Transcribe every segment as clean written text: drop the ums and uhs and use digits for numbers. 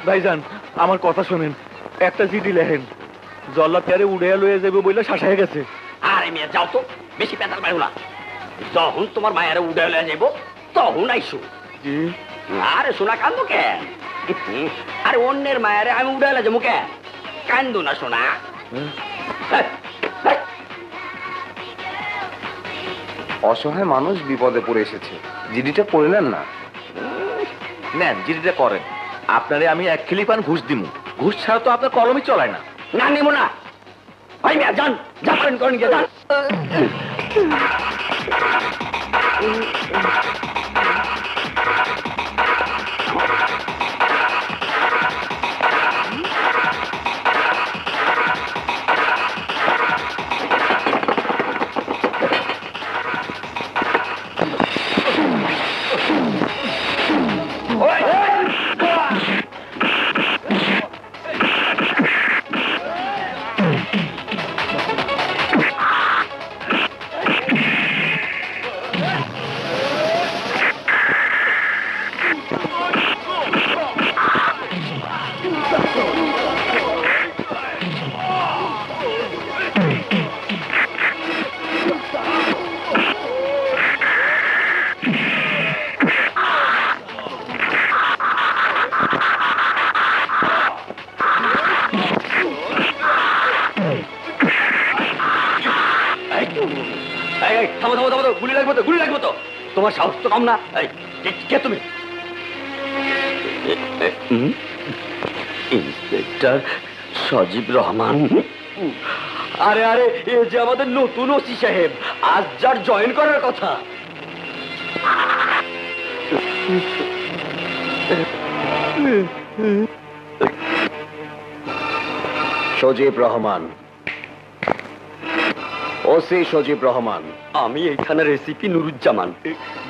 ভাইজান আমার কথা শোনেন, একটা চিঠি লেখেন, জল্লাদ প্যারে উড়ে লয়ে যাবে বইলে শাসায় গেছে। আরে মেয়ে যাও তো, বেশি পেতাল পাইব না। যখন তোমার মায়ের উড়ে লয়ে যাইব তখন আইসো। আরে সোনা কান্দো কেন? আরে অন্যের মায়ের আমি উড়ে লয়ে যাবো কেন? কান্দো না সোনা। অসহায় মানুষ বিপদে পড়ে এসেছে, জিডিটা করে নেন না। নেন জিডিটা করেন, আপনারে আমি 1 খিলি পান ঘুষ দিমু। ঘুষ ছাড়া তো আপনার কলমই চলায় না। না নেবো না ভাই মেয়ে, যান যা করেন করেন গিয়ে যান। তোমার সাহস তো কম না। কে তুমি? ইন্সপেক্টর সজীব রহমান। আরে আরে এ যে আমাদের নতুন ওসি সাহেব, আজ যার জয়েন করার কথা। সজীব রহমান, ওসি সজীব রহমান। আমি এইখানে রেসিপি নুরুজ্জামান।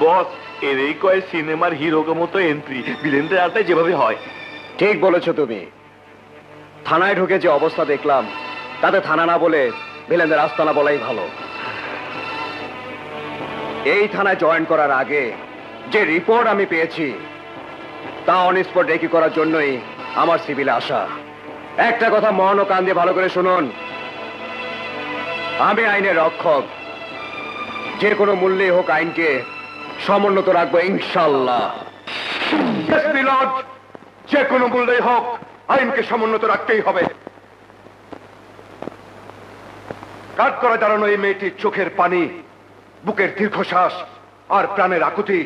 বস এরই কয় সিনেমার হিরোর মতো এন্ট্রি, ভিলেনদের আড্ডায় যেভাবে হয়। ঠিক বলেছো তুমি। থানায় ঢুকে যে অবস্থা দেখলাম, তাতে থানা না বলে ভিলেনদের আস্তানা বলাই ভালো। এই থানায় জয়েন করার আগে যে রিপোর্ট আমি পেয়েছি, তা অন স্পট রেকি করার জন্যই আমার সিভিলে আসা। একটা কথা মন ও কান দিয়ে ভালো করে শুনুন, আমি আইনের রক্ষক। যে কোনো মূল্যে হোক আইনকে সমুন্নত রাখবো ইনশাল্লাহ। যে কোনো মূল্যে হোক আইনকে সমুন্নত রাখতেই হবে। কাট করা দাঁড়ানো এই মেয়েটির চোখের পানি, বুকের দীর্ঘশ্বাস আর প্রাণের আকুতি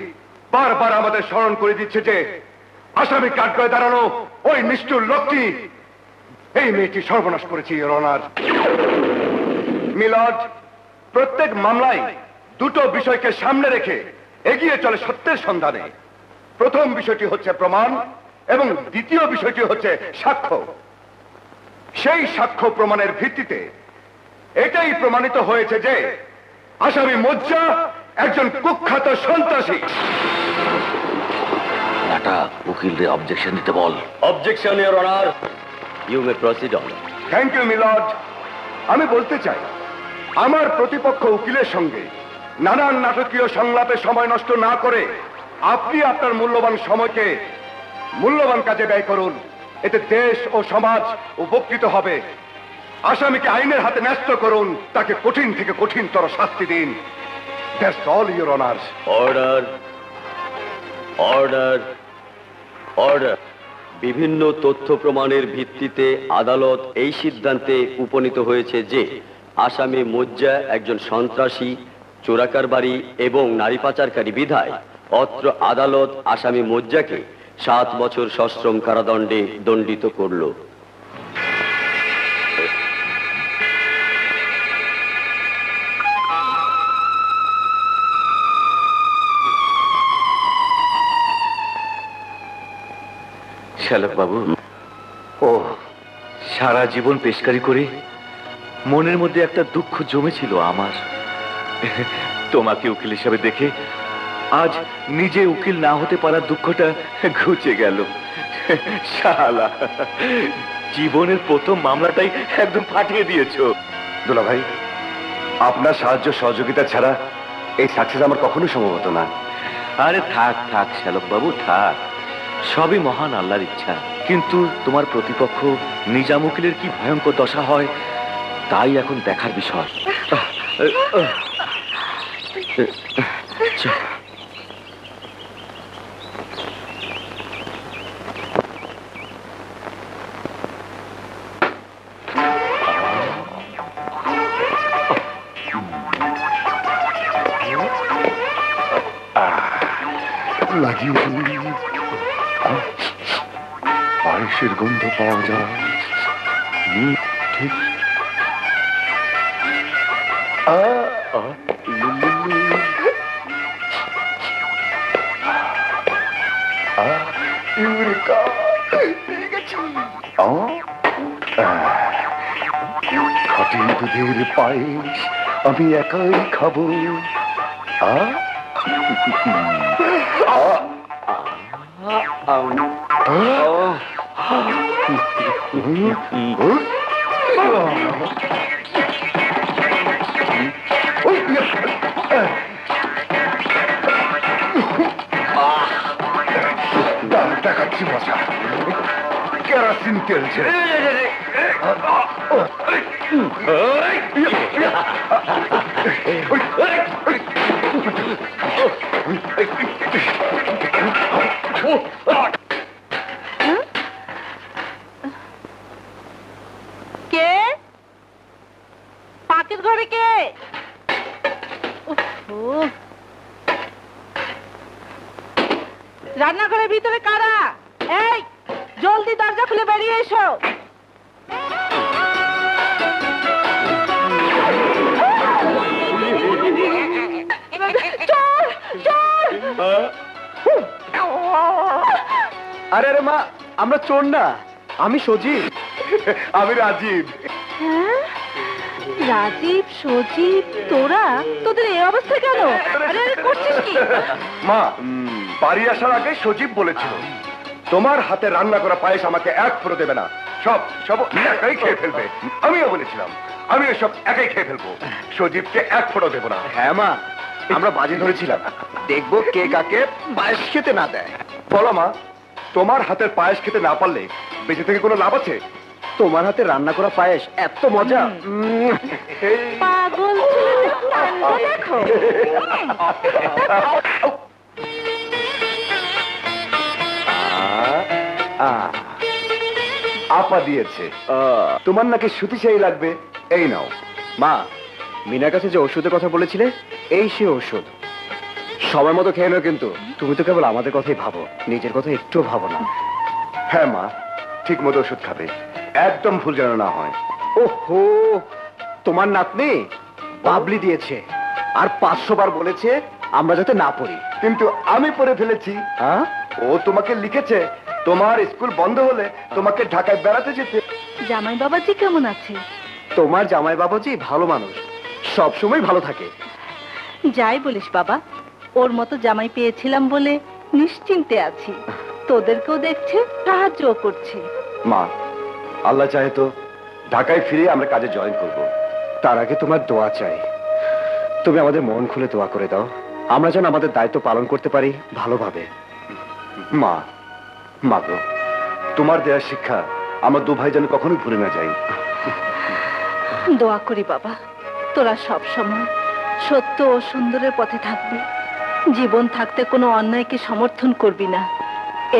বারবার আমাদের স্মরণ করে দিচ্ছে যে আসামি কাট করে দাঁড়ানো ওই নিষ্ঠুর লোকটি এই মেয়েটি সর্বনাশ করেছে। ইওর অনার, মিলর্ড, প্রত্যেক মামলায় দুটো বিষয়কে সামনে রেখে এগিয়ে চলে সত্যের সন্ধানে। প্রথম বিষয়টি হচ্ছে প্রমাণ এবং দ্বিতীয় বিষয়টি হচ্ছে সাক্ষ্য। সেই সাক্ষ্য প্রমাণের ভিত্তিতে এটাই প্রমাণিত হয়েছে যে আসামি মোজ্জা একজন কুখ্যাত সন্ত্রাসী। একটা উকিলদের অবজেকশন দিতে বল। Objection your honour, you may proceed on. Thank you milord. আমি বলতে চাই, আমার প্রতিপক্ষ উকিলের সঙ্গে নানান নাটকীয় সংলাপে সময় নষ্ট না করে আপনি আপনার মূল্যবান সময়কে মূল্যবান কাজে ব্যয় করুন। এতে দেশ ও সমাজ উপকৃত হবে। আসামিকে আইনের হাতে ন্যস্ত করুন, তাকে কঠিন থেকে কঠিনতর শাস্তি দিন। That's all your honour. Order, order, order. বিভিন্ন তথ্য প্রমাণের ভিত্তিতে আদালত এই সিদ্ধান্তে উপনীত হয়েছে যে আসামি মোজ্জা একজন সন্ত্রাসী, চোরাকারবারি এবং নারী পাচারকারী বিধায় অত্র আদালত আসামি মোজ্জাকে 7 বছর সশ্রম কারাদণ্ডে দণ্ডিত করল। শ্যালক বাবু, ও সারা জীবন পেশকারি করে মনের মধ্যে একটা দুঃখ জমেছিল আমার। তোমাকে উকিল হিসাবে দেখে আজ নিজে উকিল না হতে পারার দুঃখটা ঘুচে গেল। শালা, জীবনের প্রথম মামলাটাই একদম ফাটিয়ে দিয়েছো। দুলা ভাই, আপনার সাহায্য সহযোগিতা ছাড়া এই সাকসেস আমার কখনো সম্ভব হতো না। আরে থাক থাক শ্যালক বাবু, থাক। সবই মহান আল্লাহর ইচ্ছা। কিন্তু তোমার প্রতিপক্ষ নিজাম উকিলের কি ভয়ঙ্কর দশা হয় তাই এখন দেখার বিষয়। লাগিয়ে পায়েসের গন্ধ পাওয়া যায়। ঠিক ইউরেকা, পেয়ে গেছি। খাঁটি দুধের পায়েস আমি একাই খাবো। দেখাচ্ছি মশা, কেরাসিন তেল ছেড়ে। কে? পাকের ঘরে কে? রান্নাঘরের ভিতরে কারা? এই, জলদি দরজা খুলে বেরিয়ে এসো। চোর, চোর! আরে আরে মা, আমরা চোর না, আমি সজীব। আমি রাজীব। হ্যাঁ? রাজীব, সজীব, তোরা? তোদের এই অবস্থা কেন? আরে আরে, করছিস কি? মা, বাড়ি আসার আগে সজীব বলেছিল তোমার হাতে রান্না করা পায়েস আমাকে এক ফোঁটা দেবে না, সব সব একাই খেয়ে ফেলবে। আমিও বলেছিলাম আমি সব একাই খেয়ে ফেলবো, সজীবকে এক ফোঁটা দেবো না। হ্যাঁ মা, আমরা বাজি ধরেছিলাম দেখবো কে কাকে পায়েস খেতে না দেয়। বলো মা, তোমার হাতের পায়েস খেতে না পারলে বেঁচে থেকে কোনো লাভ আছে? তোমার হাতে রান্না করা পায়েস এত মজা। পাগল ছেলেদের কাণ্ড দেখো। আপা দিয়েছে, তোমার নাকি সুতিশাহী লাগবে, এই নাও। মা, মিনার কাছে যে ওষুধের কথা বলেছিলে, এই সে ওষুধ। সময় মতো খেয়ে নাও, কিন্তু তুমি তো কেবল আমাদের কথাই ভাবো, নিজের কথা একটু ভাবো না। হ্যাঁ মা, ঠিক মতো ওষুধ খাবে, একদম ভুল যেন না হয়। ওহো, তোমার নাতনি বাবলি দিয়েছে আর 500 বার বলেছে আমরা যাতে না পড়ি, কিন্তু আমি পড়ে ফেলেছি। হ্যাঁ, ও তোমাকে লিখেছে তোমার স্কুল বন্ধ হলে তোমাকে ঢাকায় বেড়াতে যেতে। জামাই বাবাজি কেমন আছে? তোমার জামাই বাবাজি ভালো মানুষ, সব সময় ভালো থাকে। যাই বলিস বাবা, ওর মতো জামাই পেয়েছিলাম বলে নিশ্চিন্তে আছি। তোদেরকেও দেখছে, সাহায্যও করছে। মা, আল্লাহ চাহে তো ঢাকায় ফিরে আমরা কাজে জয়েন করব। তার আগে তোমার দোয়া চাই। তুমি আমাদের মন খুলে দোয়া করে দাও, আমরা যেন আমাদের দায়িত্ব পালন করতে পারি ভালোভাবে। মা, মা গো, তোমার দেওয়া শিক্ষা আমার দু ভাই যেন কখনোই ভুলে না যাই। দোয়া করি বাবা, তোরা সব সময় সত্য ও সুন্দরের পথে থাকবি। জীবন থাকতে কোনো অন্যায়কে সমর্থন করবি না,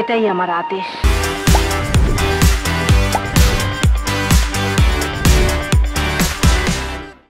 এটাই আমার আদেশ।